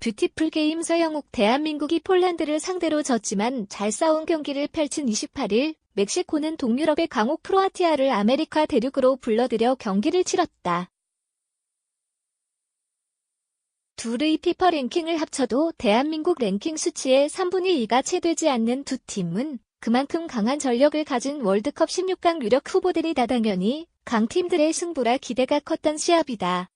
뷰티풀 게임 서영욱 대한민국이 폴란드를 상대로 졌지만 잘 싸운 경기를 펼친 28일, 멕시코는 동유럽의 강호 크로아티아를 아메리카 대륙으로 불러들여 경기를 치렀다. 둘의 피파 랭킹을 합쳐도 대한민국 랭킹 수치의 3분의 2가 채 되지 않는 두 팀은 그만큼 강한 전력을 가진 월드컵 16강 유력 후보들이다. 당연히 강팀들의 승부라 기대가 컸던 시합이다.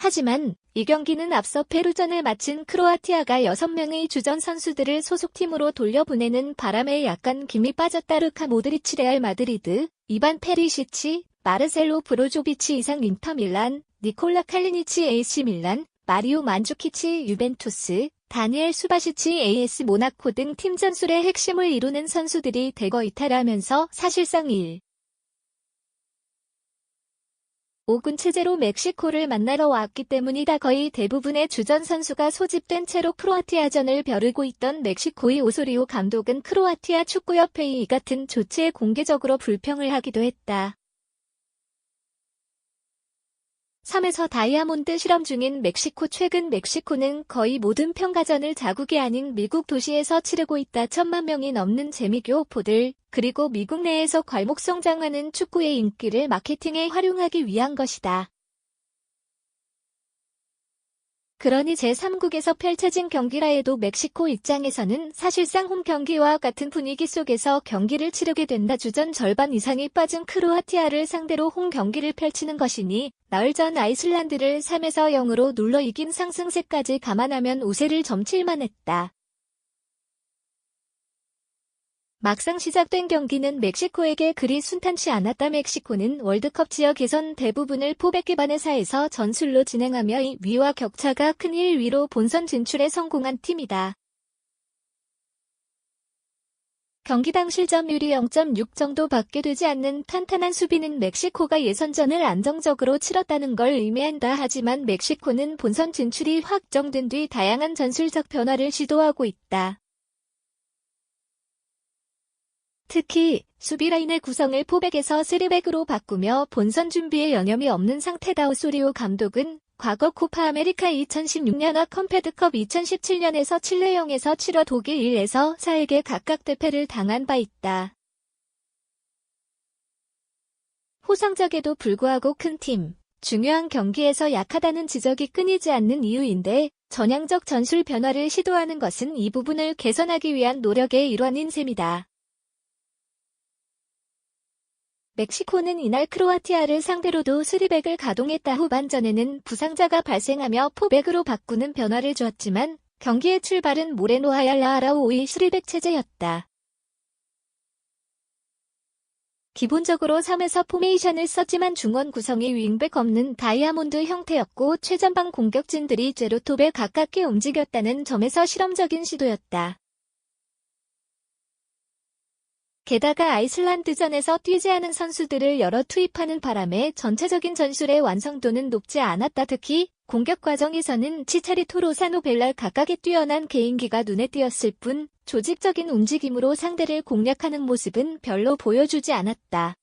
하지만 이 경기는 앞서 페루전을 마친 크로아티아가 6명의 주전 선수들을 소속팀으로 돌려보내는 바람에 약간 김이 빠졌다. 루카 모드리치 레알 마드리드, 이반 페리시치, 마르셀로 브로조비치 이상 인터밀란, 니콜라 칼리니치 AC 밀란, 마리오 만주키치 유벤투스, 다니엘 수바시치 AS 모나코 등 팀 전술의 핵심을 이루는 선수들이 대거 이탈하면서 사실상 5군 체제로 멕시코를 만나러 왔기 때문이다. 거의 대부분의 주전 선수가 소집된 채로 크로아티아전을 벼르고 있던 멕시코의 오소리오 감독은 크로아티아 축구협회의 이 같은 조치에 공개적으로 불평을 하기도 했다. 3에서 다이아몬드 실험 중인 멕시코. 최근 멕시코는 거의 모든 평가전을 자국이 아닌 미국 도시에서 치르고 있다. 1000만 명이 넘는 재미교포들, 그리고 미국 내에서 괄목성장하는 축구의 인기를 마케팅에 활용하기 위한 것이다. 그러니 제3국에서 펼쳐진 경기라 해도 멕시코 입장에서는 사실상 홈 경기와 같은 분위기 속에서 경기를 치르게 된다. 주전 절반 이상이 빠진 크로아티아를 상대로 홈 경기를 펼치는 것이니 나흘 전 아이슬란드를 3에서 0으로 눌러 이긴 상승세까지 감안하면 우세를 점칠 만했다. 막상 시작된 경기는 멕시코에게 그리 순탄치 않았다. 멕시코는 월드컵 지역 예선 대부분을 포백 기반의 4에서 전술로 진행하며 이 위와 격차가 큰 1위로 본선 진출에 성공한 팀이다. 경기당 실점률이 0.6 정도밖에 되지 않는 탄탄한 수비는 멕시코가 예선전을 안정적으로 치렀다는 걸 의미한다. 하지만 멕시코는 본선 진출이 확정된 뒤 다양한 전술적 변화를 시도하고 있다. 특히 수비 라인의 구성을 포백에서 3백으로 바꾸며 본선 준비에 여념이 없는 상태다. 오소리오 감독은 과거 코파 아메리카 2016년과 컴패드컵 2017년에서 칠레 0에서 7와 독일 1에서 4에게 각각 대패를 당한 바 있다. 호상적에도 불구하고 큰 팀, 중요한 경기에서 약하다는 지적이 끊이지 않는 이유인데 전향적 전술 변화를 시도하는 것은 이 부분을 개선하기 위한 노력의 일환인 셈이다. 멕시코는 이날 크로아티아를 상대로도 3백을 가동했다. 후반전에는 부상자가 발생하며 포백으로 바꾸는 변화를 주었지만 경기의 출발은 모레노 아얄라 아라우오의 3백 체제였다. 기본적으로 3에서 포메이션을 썼지만 중원 구성이 윙백 없는 다이아몬드 형태였고 최전방 공격진들이 제로톱에 가깝게 움직였다는 점에서 실험적인 시도였다. 게다가 아이슬란드전에서 뛰지 않은 선수들을 여러 투입하는 바람에 전체적인 전술의 완성도는 높지 않았다. 특히 공격 과정에서는 치차리토 로사노 벨랄 각각의 뛰어난 개인기가 눈에 띄었을 뿐 조직적인 움직임으로 상대를 공략하는 모습은 별로 보여주지 않았다.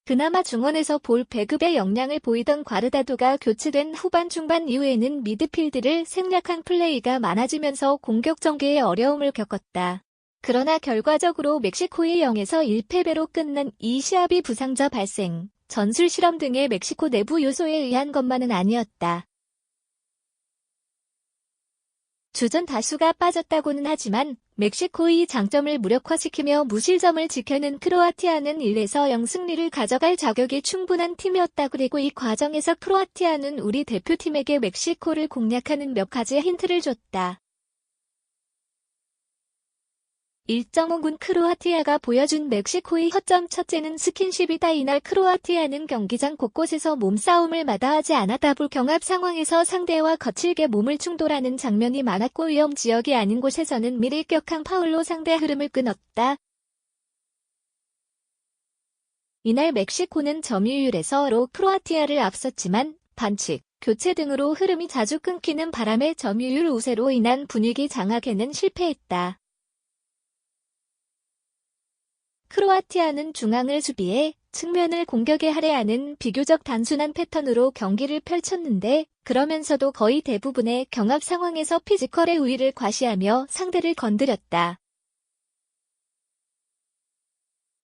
그나마 중원에서 볼 배급의 역량을 보이던 과르다도가 교체된 후반 중반 이후에는 미드필드를 생략한 플레이가 많아지면서 공격 전개에 어려움을 겪었다. 그러나 결과적으로 멕시코의 0에서 1패배로 끝난 이 시합이 부상자 발생, 전술 실험 등의 멕시코 내부 요소에 의한 것만은 아니었다. 주전 다수가 빠졌다고는 하지만 멕시코의 장점을 무력화시키며 무실점을 지켜낸 크로아티아는 1에서 0 승리를 가져갈 자격이 충분한 팀이었다. 그리고 이 과정에서 크로아티아는 우리 대표팀에게 멕시코를 공략하는 몇 가지 힌트를 줬다. 1.5군 크로아티아가 보여준 멕시코의 허점 첫째는 스킨십이다. 이날 크로아티아는 경기장 곳곳에서 몸싸움을 마다하지 않았다. 볼 경합 상황에서 상대와 거칠게 몸을 충돌하는 장면이 많았고 위험 지역이 아닌 곳에서는 미리 격한 파울로 상대 흐름을 끊었다. 이날 멕시코는 점유율에서로 크로아티아를 앞섰지만 반칙, 교체 등으로 흐름이 자주 끊기는 바람에 점유율 우세로 인한 분위기 장악에는 실패했다. 크로아티아는 중앙을 수비해 측면을 공격에 할애하는 비교적 단순한 패턴으로 경기를 펼쳤는데 그러면서도 거의 대부분의 경합 상황에서 피지컬의 우위를 과시하며 상대를 건드렸다.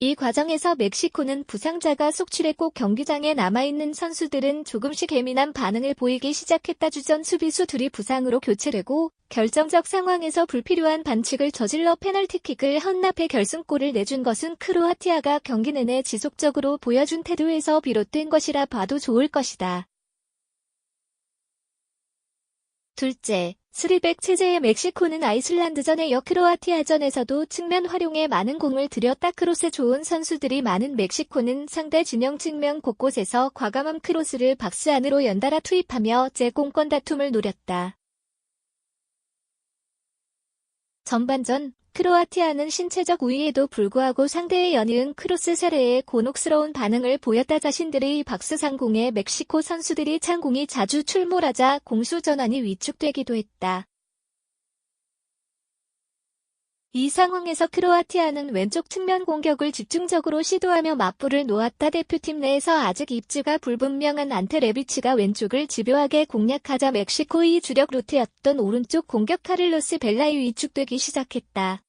이 과정에서 멕시코는 부상자가 속출했고 경기장에 남아있는 선수들은 조금씩 예민한 반응을 보이기 시작했다. 주전 수비수 둘이 부상으로 교체되고 결정적 상황에서 불필요한 반칙을 저질러 페널티킥을 헌납해 결승골을 내준 것은 크로아티아가 경기 내내 지속적으로 보여준 태도에서 비롯된 것이라 봐도 좋을 것이다. 둘째, 3백 체제의 멕시코는 아이슬란드전에 이어 크로아티아전에서도 측면 활용에 많은 공을 들였다. 크로스 좋은 선수들이 많은 멕시코는 상대 진영 측면 곳곳에서 과감한 크로스를 박스 안으로 연달아 투입하며 제공권 다툼을 노렸다. 전반전, 크로아티아는 신체적 우위에도 불구하고 상대의 연이은 크로스 세례에 곤혹스러운 반응을 보였다. 자신들의 박스 상공에 멕시코 선수들이 찬 공이 자주 출몰하자 공수 전환이 위축되기도 했다. 이 상황에서 크로아티아는 왼쪽 측면 공격을 집중적으로 시도하며 맞불을 놓았다. 대표팀 내에서 아직 입지가 불분명한 안테 레비치가 왼쪽을 집요하게 공략하자 멕시코의 주력 루트였던 오른쪽 공격 카를로스 벨라이 위축되기 시작했다.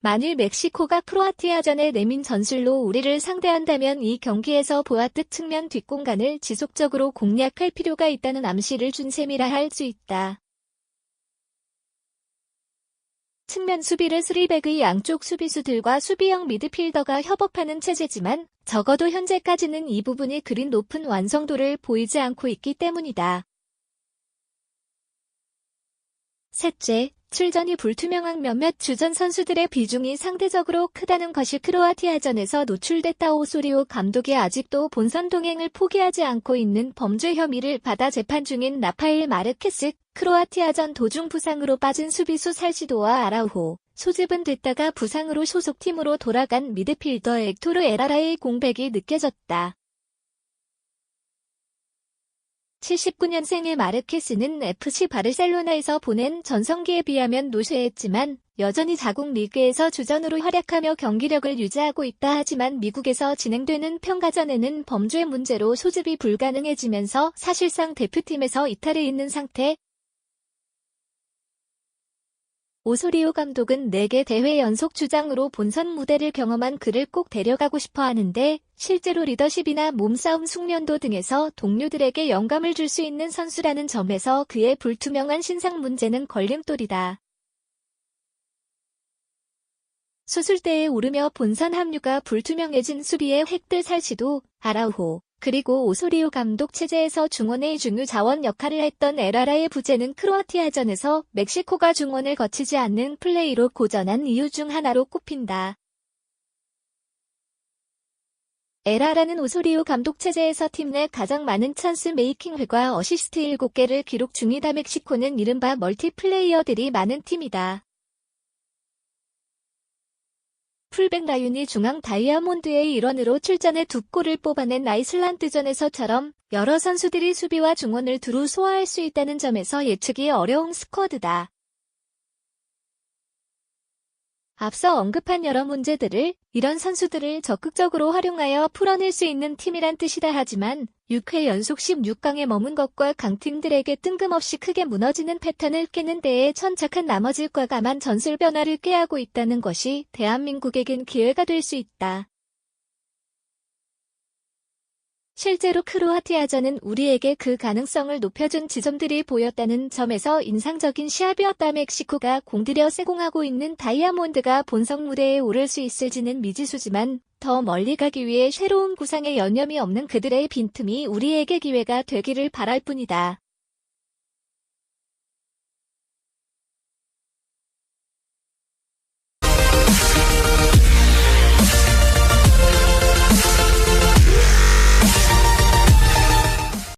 만일 멕시코가 크로아티아전에 내민 전술로 우리를 상대한다면 이 경기에서 보았듯 측면 뒷공간을 지속적으로 공략할 필요가 있다는 암시를 준 셈이라 할 수 있다. 측면 수비를 3백의 양쪽 수비수들과 수비형 미드필더가 협업하는 체제지만 적어도 현재까지는 이 부분이 그리 높은 완성도를 보이지 않고 있기 때문이다. 셋째, 출전이 불투명한 몇몇 주전 선수들의 비중이 상대적으로 크다는 것이 크로아티아전에서 노출됐다. 오소리오 감독이 아직도 본선 동행을 포기하지 않고 있는 범죄 혐의를 받아 재판 중인 라파엘 마르케스, 크로아티아전 도중 부상으로 빠진 수비수 살시도와 아라우호, 소집은 됐다가 부상으로 소속팀으로 돌아간 미드필더 엑토르 에라라의 공백이 느껴졌다. 79년생의 마르케스는 FC 바르셀로나에서 보낸 전성기에 비하면 노쇠했지만 여전히 자국 리그에서 주전으로 활약하며 경기력을 유지하고 있다. 하지만 미국에서 진행되는 평가전에는 범죄 문제로 소집이 불가능해지면서 사실상 대표팀에서 이탈해 있는 상태. 오소리오 감독은 4개 대회 연속 주장으로 본선 무대를 경험한 그를 꼭 데려가고 싶어 하는데 실제로 리더십이나 몸싸움 숙련도 등에서 동료들에게 영감을 줄 수 있는 선수라는 점에서 그의 불투명한 신상 문제는 걸림돌이다. 수술대에 오르며 본선 합류가 불투명해진 수비의 핵들 살시도, 아라우호, 그리고 오소리오 감독 체제에서 중원의 중요 자원 역할을 했던 에라라의 부재는 크로아티아전에서 멕시코가 중원을 거치지 않는 플레이로 고전한 이유 중 하나로 꼽힌다. 에라라는 오소리오 감독 체제에서 팀 내 가장 많은 찬스 메이킹회과 어시스트 7개를 기록 중이다. 멕시코는 이른바 멀티플레이어들이 많은 팀이다. 풀백 라윤이 중앙 다이아몬드의 일원으로 출전해 2골을 뽑아낸 아이슬란드전에서처럼 여러 선수들이 수비와 중원을 두루 소화할 수 있다는 점에서 예측이 어려운 스쿼드다. 앞서 언급한 여러 문제들을 이런 선수들을 적극적으로 활용하여 풀어낼 수 있는 팀이란 뜻이다. 하지만 6회 연속 16강에 머문 것과 강팀들에게 뜬금없이 크게 무너지는 패턴을 깨는 데에 천착한 나머지과 감한 전술 변화를 꾀하고 있다는 것이 대한민국에겐 기회가 될 수 있다. 실제로 크로아티아전은 우리에게 그 가능성을 높여준 지점들이 보였다는 점에서 인상적인 시합이었다. 멕시코가 공들여 세공하고 있는 다이아몬드가 본선 무대에 오를 수 있을지는 미지수지만 더 멀리 가기 위해 새로운 구상에 여념이 없는 그들의 빈틈이 우리에게 기회가 되기를 바랄 뿐이다.